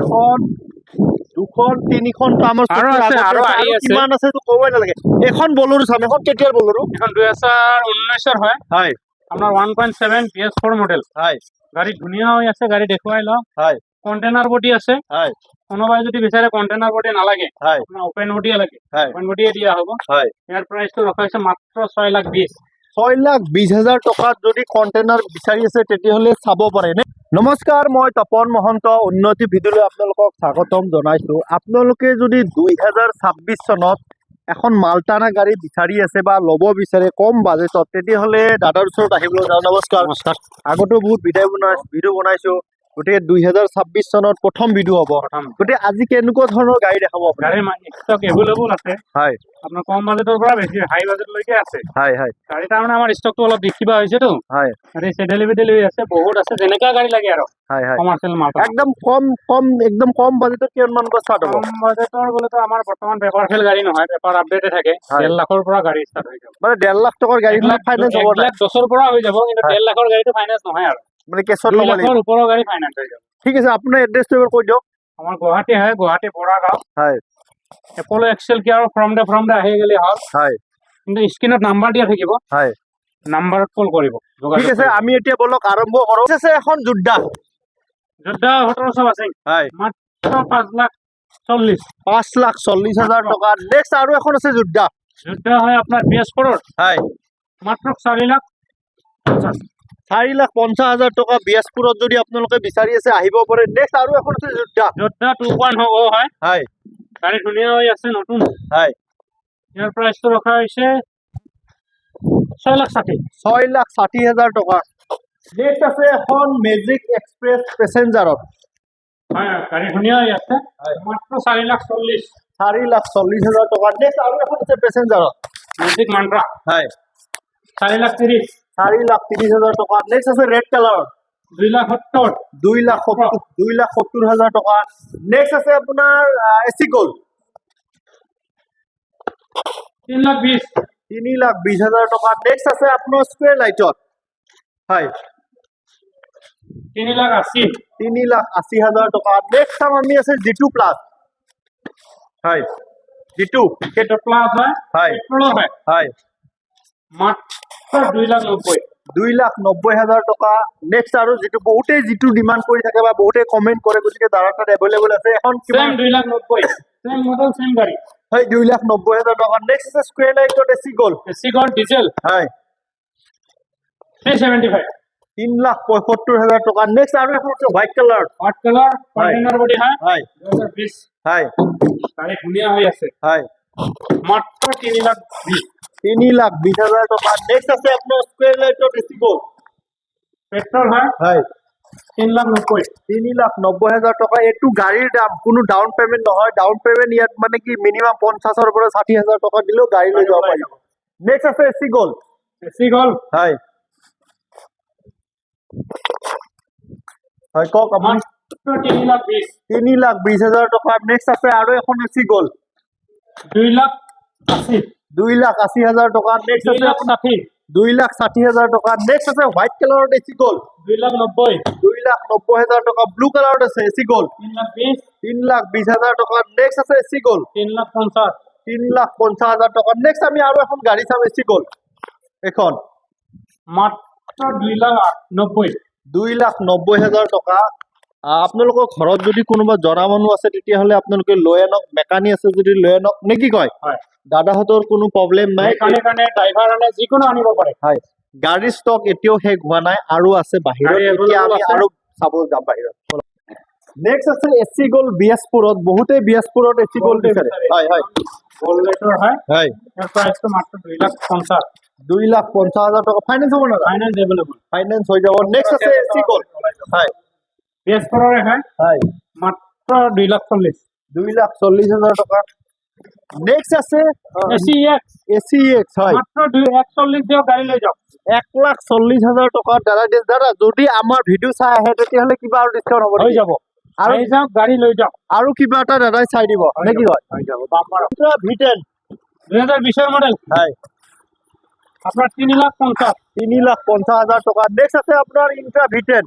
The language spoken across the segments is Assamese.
এখন দুখন তিনিখন তো আমাৰ আৰু আছে, আৰু আহি আছে। কিমান আছে তো ক'বই নালাগে। এখন বলেৰো চাম, এখন কেতিয়াৰ বলেৰো? এখন 2019 হয় হয় আপোনাৰ 1.7 PS4 মডেল। হয় গাড়ী ধুনীয়া হৈ আছে, গাড়ী দেখুৱাই লওক। হয় কণ্টেইনাৰ বডি আছে, হয় কোনোবাই যদি বিচাৰে কণ্টেইনাৰ বডি নালাগে, হয় আপোনাৰ ওপেন বডিয়ে লাগে, হয় ওপেন বডিয়ে দিয়া হ'ব। হয় ইয়াৰ প্ৰাইচটো ৰখা হৈছে মাত্ৰ 6,20,000। 6,20,000 টকাত যদি কণ্টেইনাৰ বিচাৰি আছে তেতিয়াহ'লে চাব পাৰে নে? নমস্কাৰ, মই তপন মহন্ত উন্নতি ভিডিঅ'লৈ আপোনালোকক স্বাগতম জনাইছোঁ। আপোনালোকে যদি 2026 চনত এখন মালটানা গাড়ী বিচাৰি আছে বা ল'ব বিচাৰে কম বাজেটত, তেতিয়াহ'লে দাদাৰ ওচৰত আহিবলৈ যাওঁ। নমস্কাৰ। নমস্কাৰ। আগতো বহুত ভিডিঅ' বনাইছোঁ, গতিকে 2026 চনত প্ৰথম ভিডিঅ' হ'ব। গতিকে আজি কেনেকুৱা ধৰণৰ গাড়ী দেখাব আপুনি? গাড়ীৰ ষ্টক এভেইলেবল আছে, হয় আপোনাৰ কম বাজেটৰ পৰা বেছি হাই বাজেটলৈকে আছে। হয় হয় গাড়ী তাৰমানে আমাৰ ষ্টকটো অলপ দেখিবা হৈছেতো, হয় গাড়ী ডেলিভাৰী আছে, বহুত আছে, যেনেকুৱা গাড়ী লাগে আৰু হয় হয় কমাৰ্চিয়েল মাল। একদম কম বাজেটত কিমান পৰা ষ্টাৰ্ট হ'ব? কম বাজেটৰ বোলেতো আমাৰ বৰ্তমান পেপাৰ ফেল গাড়ী নহয়, পেপাৰ আপডেটে থাকে। 1.5 লাখৰ পৰা গাড়ী ষ্টাৰ্ট হৈ যাব। মানে 1.5 লাখ টকাৰ গাড়ীবিলাক ফাইনেন্স হ'ব নাই? 1,10,000 পৰা হৈ যাব, কিন্তু 1.5 লাখৰ গাড়ীটো ফাইনেন্স নহয় আৰু মানে কেছত 2 ল'ব লাগিব? লাখৰ ওপৰৰ গাড়ী ফাইনেন্স হৈ যাব। ঠিক আছে, আপোনাৰ এড্ৰেছটো এবাৰ কৈ দিয়ক। আমাৰ গুৱাহাটী হয়, গুৱাহাটী বৰাগাঁও, হয় এপ'লো এক্সেল কেয়াৰ ফ্ৰম দে আহি গ'লে হ'ল। হয় কিন্তু স্ক্ৰীনত নাম্বাৰ দিয়া থাকিব, হয় নাম্বাৰত কল কৰিব। ঠিক আছে, আমি এতিয়া বলক আৰম্ভ কৰোঁ। আছে এখন যোদ্ধা যোদ্ধা 1700 আছে, হয় মাত্ৰ 5,40,000। 5,40,000 টকা। নেক্সট আৰু এখন আছে যোদ্ধা। যোদ্ধা হয় আপোনাৰ PS4 হয় মাত্ৰ 4,50,000। 4,50,000 টকা বিয়াজপুৰত যদি আপোনালোকে বিচাৰি আছে আহিব পাৰে। নেক্সট আৰু এখন আছে যোদ্ধা। যোদ্ধা 2.0 হয়, হয় গাড়ী ধুনীয়া হৈ আছে, নতুন। হয় ইয়াৰ প্ৰাইচটো ৰখা হৈছে 6,60,000। 6,60,000 টকা। নেক্সট আছে এখন মেজিক এক্সপ্ৰেছ পেচেঞ্জাৰত। হয়, গাড়ী ধুনীয়া হৈ আছে, মাত্ৰ 4,40,000। 4,40,000 টকা। নেক্সট আৰু এখন আছে পেচেঞ্জাৰত। মেজিক মান্ত্ৰা হয় 4,30,000। 4,30,000 টকা। নেক্সট আছে ৰেড কালাৰত 2,70,000। 2,70,000 টকা। নেক্সট আছে আপোনাৰ এচি গ'ল্ড 3,20,000। 3,20,000 টকা। নেক্সট আছে আপোনাৰ স্কুৱেৰ লাইটত। হয় 3,80,000। 3,80,000 টকা। নেক্সট চাম আমি আছে G2 প্লাছ। হয় G2 সেইটো প্লাস হয়, হয় পেট্ৰলৰ হয়, হয় মাত্ৰ 2,90,000। 2,90,000 টকা। নেক্সট আৰু যিটো বহুতেই যিটো ডিমাণ্ড কৰি থাকে বা বহুতেই কমেণ্ট কৰে, গতিকে দাদা তাত এভেইলেবল আছে। এখন সেম 2,90,000, সেম মডেল, সেম গাড়ী। হয় 2,90,000 টকা। নেক্সট আছে স্কুৱেৰ লাইটত AC gold. AC gold diesel হয় 3,75,000। 3,75,000 টকা। নেক্সট আৰু এখন আছে white colour. White colour, container body হয়, হয় 2020। হয় গাড়ী ধুনীয়া হৈ আছে, হয় মাত্ৰ 3,20,000। 3,20,000 টকা। নেক্সট আছে আপোনাৰ স্কুৱেৰ লাইটত এচি গ'ল্ড। পেট্ৰল হয়, হয় 3,90,000। 3,90,000 টকা। এইটো গাড়ীৰ দাম, কোনো ডাউন পেমেণ্ট নহয়। ডাউন পেমেণ্ট ইয়াত মানে কি মিনিমাম 50,000 পৰা 60,000 টকা দিলেও গাড়ী লৈ যাব পাৰিব। নেক্সট আছে এচি গ'ল্ড। এচি গ'ল্ড হয় হয় কওক আপুনি। মাত্ৰ 3,20,000। 3,20,000 টকা। নেক্সট আছে আৰু এখন এচি গ'ল্ড 2,80,000। 2,80,000 টকা। নেক্সট আছে 2,60,000। 2,60,000 টকা। নেক্সট আছে হোৱাইট কালাৰত এচি গ'ল্ড 2,90,000। 2,90,000 টকা। ব্লু কালাৰত আছে এচি গ'ল্ড 3,20,000। 3,20,000 টকা। নেক্সট আছে এচি গ'ল্ড 3,50,000। 3,50,000 টকা। নেক্সট আমি আৰু এখন গাড়ী চাম এচি গ'ল্ড। এখন মাত্ৰ 2,90,000। 2,90,000 টকা। আপোনালোকৰ ঘৰত যদি কোনোবা জনা মানুহ আছে তেতিয়াহ'লে আপোনালোকে লৈ আনক। মেকানিক আছে যদি লৈ আনক, নে কি কয়? হয়, দাদাহঁতৰ কোনো প্ৰব্লেম নাই। মেকানিক আনে, ড্ৰাইভাৰ আনে, যিকোনো আনিব পাৰে। হয়, গাড়ীৰ ষ্টক এতিয়াও শেষ হোৱা নাই, আৰু আছে বাহিৰত। গাড়ী এতিয়া আমি available আছে। আৰু চাব যাম বাহিৰত। নেক্সট আছে এচি গ'ল্ড বিয়াজপুৰত। বহুতেই বিয়াজপুৰত এচি গ'ল্ড বিচাৰে। হয় হয় গ'ল্ড লেটাৰ হয়, হয় ইয়াৰ প্ৰাইচটো মাত্ৰ 2,50,000। 2,50,000 টকা। ফাইনেন্স হ'ব না? Finance available. ফাইনেন্স হৈ যাব। নেক্সট আছে এচি গ'ল্ড। হয় PS4 হয়, হয় মাত্ৰ 2,40,000। 2,40,000 টকা। নেক্সট আছে এচি এক্স। হয় মাত্ৰ 2,41,000 দিয়ক, গাড়ী লৈ যাওক। 1,40,000 টকা। দাদা যদি আমাৰ ভিডিঅ' চাই আহে তেতিয়াহ'লে কিবা আৰু ডিছকাউণ্ট হ'ব হৈ নেকি? যাব, আৰু লৈ যাওক, গাড়ী লৈ যাওক। আৰু কিবা এটা দাদাই চাই দিব, নে কি কয়? হৈ যাব, বাম্পাৰ। V10 2020 মডেল হয় আপনাৰ 3,50,000। 3,50,000 টকা। নেক্সট আছে আপোনাৰ ইন্ট্ৰা V10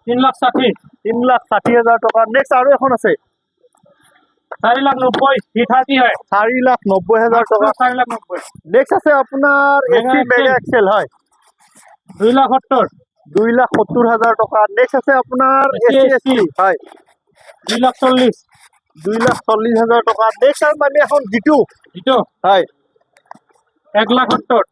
3,60,000 3,60,000 টকা। নেক্সট আৰু এখন আছে 4,90,000 V30 হয় 4,90,000 টকা। 4,90,000 নেক্সট আছে আপোনাৰ Mega এচি XL। মেগা এক্সেল হয় 2,70,000 2,70,000 টকা। নেক্সট আছে আপোনাৰ AC এচি হয় 2,40,000 2,40,000 টকা। নেক্সট আমি এখন জিতু এইটো হয় 1,70,000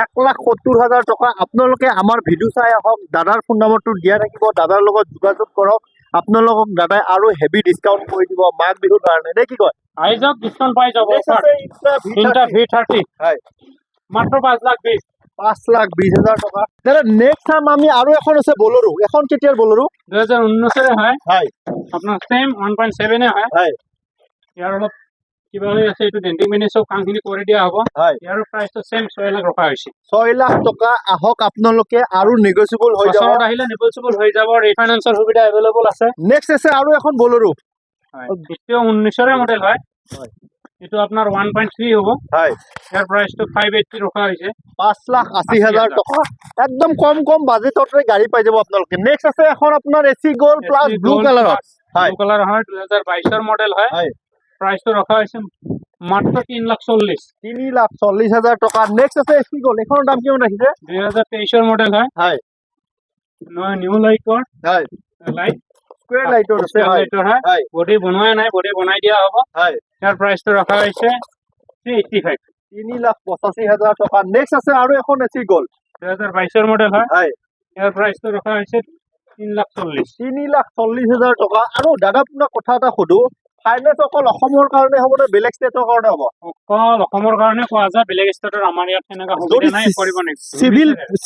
1,70,000 টকা। আপোনালোকে আমাৰ ভিডিঅ' চাই আহক, দাদাৰ ফোন নম্বৰটো দিয়া থাকিব, দাদাৰ লগত যোগাযোগ কৰক, আপোনালোকক দাদাই আৰু হেভি ডিছকাউণ্ট কৰি দিব মাঘ বিহুৰ কাৰণে, নে কি কয়? আহি যাওক, ডিছকাউণ্ট পাই যাব। নেক্সট আছে ইন্ট্ৰা তিনিটা V30 V30 হয় মাত্ৰ 5,20,000 5,20,000 টকা। দাদা নেক্সট চাম আমি আৰু এখন আছে বলেৰো। এখন কেতিয়াৰ বলেৰো? 2019 হয় হয় আপোনাৰ চেম 1.7 হয় হয় ইয়াৰ অলপ কিবা হৈ আছে, এইটো ডেন্টিং মেনি চব কামখিনি কৰি দিয়া হ'ব। হয় ইয়াৰ প্ৰাইচটো চেম 6 লাখ ৰখা হৈছে। 6 লাখ টকা। আহক আপোনালোকে আৰু নেগচিয়েবল হৈ যাব। বছৰত আহিলে নেগোচিয়েবল হৈ যাব, ৰিফাইনেন্সৰ সুবিধা এভেইলেবল আছে। নেক্সট আছে আৰু এখন বলেৰো এতিয়াও 19ৰে মডেল হয় হয় এইটো আপোনাৰ 1.3 হ'ব। হয় ইয়াৰ প্ৰাইচটো 580 ৰখা হৈছে 5,80,000 টকা। একদম কম বাজেটতে গাড়ী পাই যাব আপোনালোকে। নেক্সট আছে এখন আপোনাৰ এচি গোল্ড প্লাস ব্লু কালাৰৰ হয় ব্লু কালাৰ হয় 2022ৰ মডেল হয়। হয় প্ৰাইচটো ৰখা হৈছে মাত্ৰ 3,40,000 3,40,000 টকা। নেক্সট আছে এচি গোল্ড, এখনৰ দাম কিমান ৰাখিছে? 2023ৰ মডেল হয় হয় নিউ লাইটৰ হয় লাইট স্কুৱেৰ লাইটৰ আছে হয় লাইটৰ হয় হয় বডি বনোৱা নাই, বডি বনাই দিয়া হ'ব। হয় ইয়াৰ প্ৰাইচটো ৰখা হৈছে 385 3,85,000 টকা। নেক্সট আছে আৰু এখন এচি গোল্ড 2022ৰ মডেল হয়। হয় ইয়াৰ প্ৰাইচটো ৰখা হৈছে 3,40,000 3,40,000 টকা। আৰু দাদা আপোনাক কথা এটা সুধো, ফাইনেন্স অকল অসমৰ কাৰণে হ'ব নে বেলেগ ষ্টেটৰ কাৰণে হ'ব? অকল অসমৰ কাৰণে কোৱা যায়, বেলেগ ষ্টেটৰ আমাৰ ইয়াত তেনেকুৱা যদি সুবিধা নাই কৰিব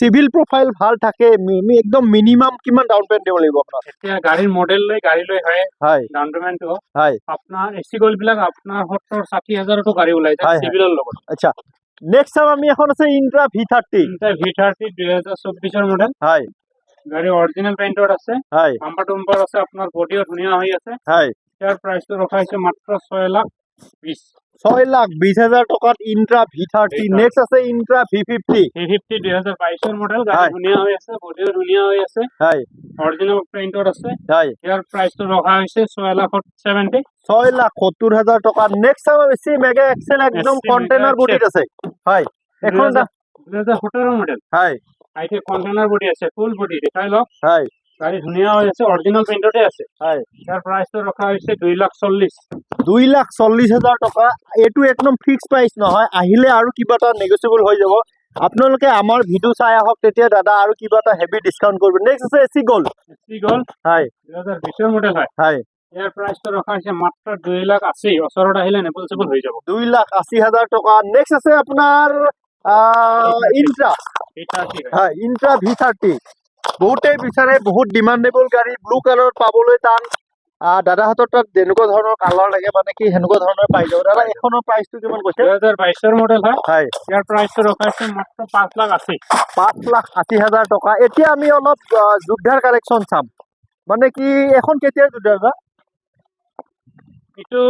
চিভিল প্ৰফাইল ভাল থাকে, একদম মিনিমাম কিমান ডাউন পেমেণ্ট দিব লাগিব আপোনাক? এতিয়া গাড়ীৰ মডেল লৈ গাড়ী লৈ হয় হয় ডাউন পেমেণ্টটো হয় আপোনাৰ এচি গ'ল্ড বিলাক আপোনাৰ 70,000-60,000তো গাড়ী ওলাই যায় হয়, হয়। চিভিলৰ লগত। আচ্ছা নেক্সট চাম আমি এখন আছে ইন্ট্ৰা V30 V30 2024ৰ মডেল হয় গাড়ী অৰিজিনেল পেইণ্টত আছে, হয় বাম্পাৰ টুম্পাৰ আছে, আপোনাৰ বডিও ধুনীয়া হৈ আছে। হয় ইয়াৰ প্ৰাইচটো ৰখা হৈছে মাত্ৰ 6,20,000 6,20,000 টকাত ইন্ট্ৰা V30। নেক্সট আছে ইন্ট্ৰা V50 V50 2022ৰ মডেল গাড়ী হয়। ধুনীয়া হৈ আছে, বডিও ধুনীয়া হৈ আছে, হয় অৰিজিনেল পেইণ্টত আছে। হয় ইয়াৰ প্ৰাইচটো ৰখা হৈছে 6,70,000 6,70,000 টকা। নেক্সট চাম এচি মেগা এক্সেল একদম SC কন্টেইনাৰ Mega বডিত আছে হয় এখন 2017ৰ মডেল হয় আইটি কন্টেইনাৰ বডি আছে, ফুল বডি দেখাই লওক। হয় গাড়ী ধুনীয়া হৈ আছে, অৰিজিনেল পেইণ্টতে আছে। হয় ইয়াৰ প্ৰাইচটো ৰখা হৈছে 2,40,000 2,40,000 টকা। এইটো একদম ফিক্স প্ৰাইচ নহয়, আহিলে আৰু কিবা এটা নেগচিয়েবল হৈ যাব। আপোনালোকে আমাৰ ভিডিঅ' চাই আহক, তেতিয়া দাদা আৰু কিবা এটা হেভি ডিছকাউণ্ট কৰিব। নেক্সট আছে এচি গোল্ড এচি গ'ল্ড হয় 2020ৰ মডেল হয়। হয় ইয়াৰ প্ৰাইচটো ৰখা হৈছে মাত্ৰ 2,80,000। ওচৰত আহিলে নেগচিয়েবল হৈ যাব। 2,80,000 টকা। নেক্সট আছে আপোনাৰ ইন্ট্ৰা V30 হয়। হয় ইন্ট্ৰা V30 বহুতেই বিচাৰে, বহুত ডিমাণ্ডেবল গাড়ী, ব্লু কালাৰ পাবলৈ টান। দাদাহঁতৰ তাত যেনেকুৱা ধৰণৰ কালাৰ লাগে মানে কি সেনেকুৱা ধৰণৰ পাই যাব। দাদা এখনৰ প্ৰাইচটো কিমান কৈছে? 2022ৰ মডেল হয়। হয় ইয়াৰ প্ৰাইচটো ৰখা হৈছে মাত্ৰ 5,80,000 5,80,000 টকা। এতিয়া আমি অলপ যোদ্ধাৰ কালেকশ্যন চাম, মানে কি এখন কেতিয়াৰ যোদ্ধা দাদা? এইটো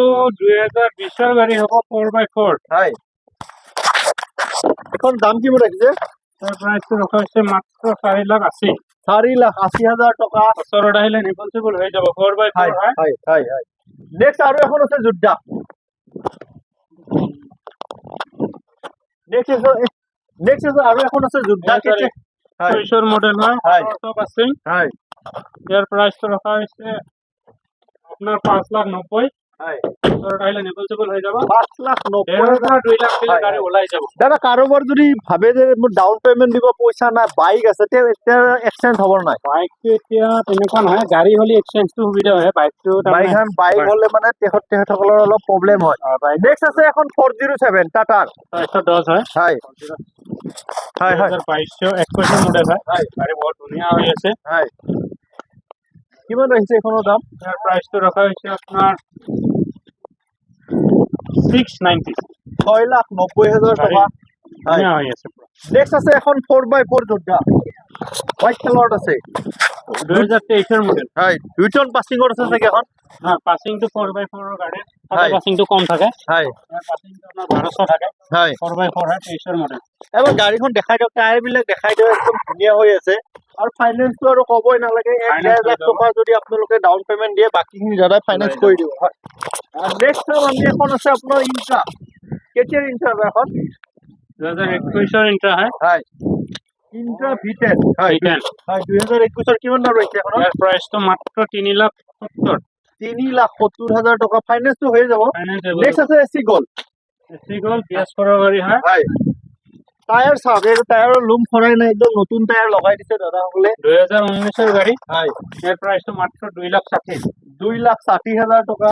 2020ৰ গাড়ী হ'ব 4x4। হয় এখন দাম কিমান ৰাখিছে? ইয়াৰ প্ৰাইচটো ৰখা হৈছে মাত্ৰ 4,80,000। 4,80,000 টকা। ওচৰত আহিলে নেগচিয়েবল হৈ যাব। 4x4 হয় হয়। হয় হয় হয় নেক্সট আৰু এখন আছে যোদ্ধা। নেক্সট আছে আৰু এখন আছে যোদ্ধা। হয় 24ৰ মডেল হয়, হয়। চব আছে। হয় ইয়াৰ প্ৰাইচটো ৰখা হৈছে আপোনাৰ 5,90,000। হয় ওচৰত আহিলে নেগচিয়েবল হৈ যাব। 5,90,000 1.5 2 লাখ দিলে গাড়ী ওলাই যাব। দাদা কাৰোবাৰ যদি ভাবে যে মোৰ ডাউন পেমেণ্ট দিব পইচা নাই, বাইক আছে, তেওঁ এতিয়া এক্সচেঞ্জ হ'ব নাই? বাইকটো এতিয়া তেনেকুৱা নহয়, গাড়ী হ'লে এক্সচেঞ্জটো সুবিধা হয়। বাইকটো বাইক হ'লে মানে তেখেতসকলৰ অলপ প্ৰব্লেম হয়। নেক্সট আছে এখন 407 টাটাৰ 610 হয়। হয় হয় হয় 2022-21ৰ মডেল হয়। গাড়ী বহুত ধুনীয়া হৈ আছে। হয় কিমান আহিছে এইখনৰ দাম? ইয়াৰ প্ৰাইচটো ৰখা হৈছে আপোনাৰ 690,000। 6,90,000 টকা। হয় ধুনীয়া হৈ আছে। নেক্সট আছে এখন 4x4 যোদ্ধা, হোৱাইট কালাৰত আছে। 2023 মডেল হয় 2 টন পাছিঙৰ আছে চাগে এখন হ্যাঁ পাসিংটো 4x4 ৰ গাড়ী হয়। পাসিংটো কম থাকে হয় পাসিংটো আপোনাৰ 1200 থাকে হয় 4x4 হয় 23 মডেল এবাৰ গাড়ীখন দেখাই দিয়ক টায়াৰ বিলাক দেখাই দিয়ক একদম ধুনীয়া হৈ আছে আৰু ফাইনেন্সটো আৰু ক'বই নালাগে 1.5 লাখ টকা যদি আপোনালোকে ডাউন পেমেন্ট দিয়ে বাকিখিনি দাদা ফাইনেন্স কৰি দিব হয় নেক্সট আমি এখন আছে আপোনাৰ ইন্ট্ৰা কেতিয়াৰ ইন্ট্ৰা এখন 2021 ইন্ট্ৰা হয় হয় ইন্ট্ৰা V10 হয় V10 হয় 2021 কিমান দাম ৰৈছে এখন ইয়াৰ প্ৰাইচটো মাত্ৰ 3,70,000 3,70,000 টকা ফাইনেন্সটো হৈ যাব ফাইনেন্সেবল নেক্সট আছে এসি গোল্ড সিগল PS4 ৰ গাড়ী হয় হয় টায়াৰ চাওক এই টায়াৰৰ লুম ফৰাই নাই একদম নতুন টায়াৰ লগাই দিছে দাদাসকলে 2019 ৰ গাড়ী হয় ইয়াৰ প্ৰাইচটো মাত্ৰ 2,60,000 2,60,000 টকা